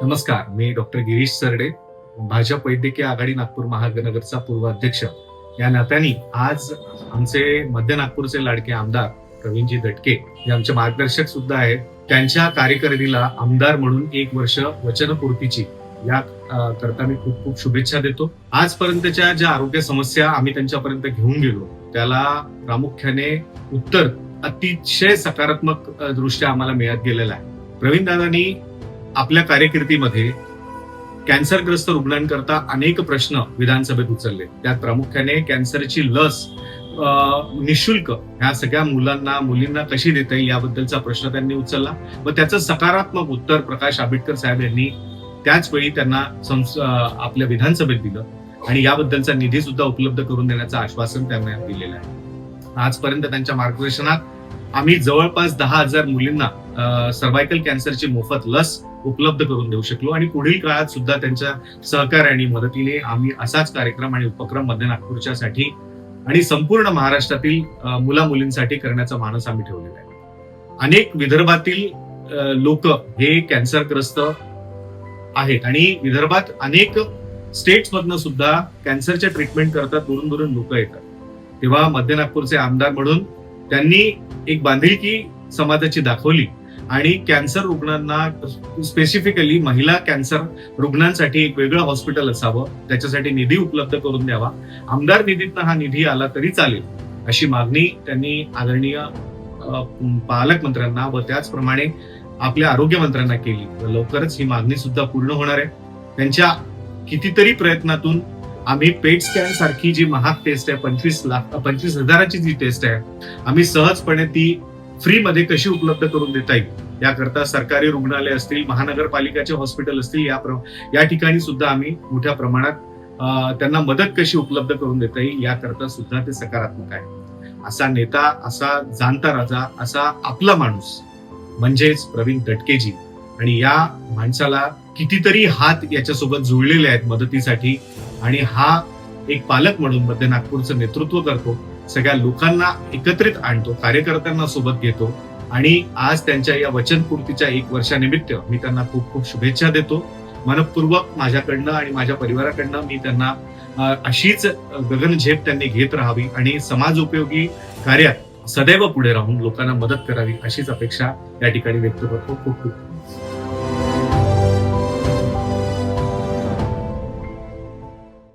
नमस्कार, मी डॉक्टर गिरीश सरडे, भाजप वैद्यकीय आघाडी नागपूर महानगरचा पूर्व अध्यक्ष या नात्याने आज आमचे मध्य नागपूरचे लाडके आमदार प्रवीणजी दटके जे आमचे मार्गदर्शक सुद्धा आहेत, त्यांच्या कार्यकारिणीला आमदार म्हणून 1 वर्ष वचनपूर्तीची या करता मी खूप खूप शुभेच्छा देतो. आजपर्यंतच्या ज्या आरोग्य समस्या आम्ही त्यांच्यापर्यंत घेऊन गेलो त्याला प्रामुख्याने उत्तर अतिशय सकारात्मक दृष्ट्या आम्हाला मिळत गेलेलं आहे. प्रवीण दादांनी आपल्या कारकिर्दीमध्ये कॅन्सरग्रस्त रुग्णांकरता अनेक प्रश्न विधानसभेत उचलले. त्यात प्रामुख्याने कॅन्सरची लस निशुल्क ह्या सगळ्या मुलींना कशी देता येईल याबद्दलचा प्रश्न त्यांनी उचलला व त्याचं सकारात्मक उत्तर प्रकाश आंबेडकर साहेब यांनी त्याच वेळी त्यांना आपल्या विधानसभेत दिलं आणि याबद्दलचा निधी सुद्धा उपलब्ध करून देण्याचं आश्वासन त्यांना दिलेलं आहे. आजपर्यंत त्यांच्या मार्गदर्शनात आम्ही जवळपास 10,000 मुलींना सर्व्हायकल कॅन्सरची मोफत लस उपलब्ध करून देऊ शकलो आणि पुढील काळात सुद्धा त्यांच्या सहकार्याने मदतीने आम्ही असाच कार्यक्रम आणि उपक्रम मध्य नागपूरच्या साठी आणि संपूर्ण महाराष्ट्रातील मुलींसाठी करण्याचा मानस आम्ही ठेवलेला आहे. अनेक विदर्भातील लोक हे कॅन्सरग्रस्त आहेत आणि विदर्भात अनेक स्टेट्स मधनं सुद्धा कॅन्सरच्या ट्रीटमेंट करता दुरून लोक येतात. तेव्हा मध्य नागपूरचे आमदार म्हणून त्यांनी एक बांधिलकी समाजाची दाखवली आणि कॅन्सर रुग्णांना स्पेसिफिकली महिला कॅन्सर रुग्णांसाठी एक वेगळं हॉस्पिटल असावं, त्याच्यासाठी निधी उपलब्ध करून द्यावा. आमदार निधीतनं हा निधी आला तरी चालेल अशी मागणी त्यांनी आदरणीय पालकमंत्र्यांना व त्याचप्रमाणे आपल्या आरोग्यमंत्र्यांना केली. लवकरच ही मागणी सुद्धा पूर्ण होणार आहे. त्यांच्या कितीतरी प्रयत्नातून आम्ही पेट स्कॅन सारखी जी महाग टेस्ट आहे 25,000ची जी टेस्ट आहे आम्ही सहजपणे ती फ्री मध्ये कशी उपलब्ध करून देता येईल याकरता सरकारी रुग्णालय असतील, महानगरपालिकाचे हॉस्पिटल असतील या ठिकाणी सुद्धा आम्ही मोठ्या प्रमाणात त्यांना मदत कशी उपलब्ध करून देता येईल याकरता सुद्धा ते सकारात्मक आहे. असा नेता, असा जाणता राजा, असा आपला माणूस म्हणजेच प्रवीण दटकेजी आणि या माणसाला कितीतरी हात याच्यासोबत जुळलेले आहेत मदतीसाठी आणि हा एक पालक म्हणून मध्य नागपूरचं नेतृत्व करतो, सगळ्या लोकांना एकत्रित आणतो, कार्यकर्त्यांना सोबत घेतो आणि आज त्यांच्या या वचनपूर्तीच्या 1 वर्षानिमित्त मी त्यांना खूप खूप शुभेच्छा देतो. मनपूर्वक माझ्याकडनं आणि माझ्या परिवाराकडनं मी त्यांना अशीच गगनझेप त्यांनी घेत राहावी आणि समाजोपयोगी कार्यात सदैव पुढे राहून लोकांना मदत करावी अशीच अपेक्षा या ठिकाणी व्यक्त करतो. खूप खूप